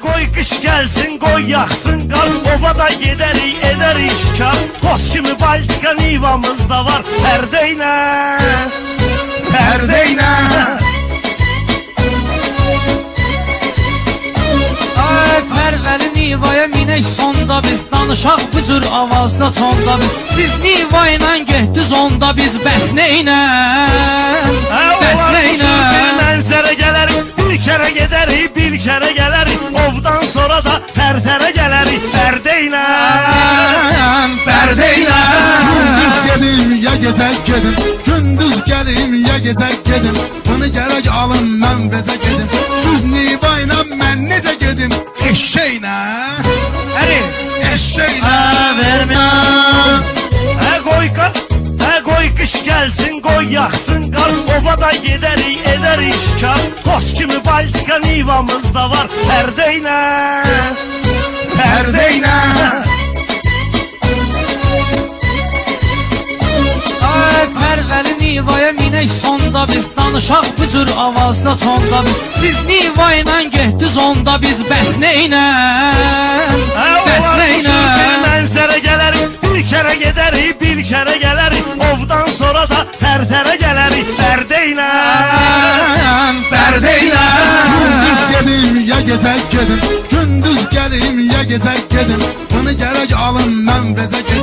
Qoy qış gəlsin, qoy yaxsın qar, ovada gedərik, edərik şikar. Qoz kimi Baltika nivamız da var, pərdəynə, pərdəynə. Pərvəli Nivaya minək sonda biz, danışaq bu cür avazda tonda biz. Siz Niva ilə getdiniz onda biz, bəs neynə, bəs neynə. Bir mənzərə gələrik, bir kərə gedərik, bir kərə gələrik. Ovdan sonra da tərtərə gələrik, pərdəynə, pərdəynə. Gündüz gedim, ya gecək gedim, gündüz gəlim, ya gecək gedim. Bunu gərək alın, mən bezə gedim. Siz Niva ilə mən necə gedim? Eşeğine, eşeğine vermem. Qoy qış gəlsin, qoy yaxsın qar, ovada gedərik, edərik şikar. Qoz kimi Baltika nivamız da var, pərdəynə, pərdəynə. Pərvəli Nivaya minək sonda biz, danışaq bu cür avazda tonda biz. Siz Niva ilə getdiniz onda biz, bəs neynə, bəs neynə. Bir mənzərə gələrik, bir kərə gedərik, bir kərə gələrik. Ovdan sonra da tərtərə gələrik, pərdəynə, pərdəynə. Gündüz gedim, ya gecək gedim, gündüz gəlim, ya gecək gedim. Bunu gərək alın, mən bezə gedim.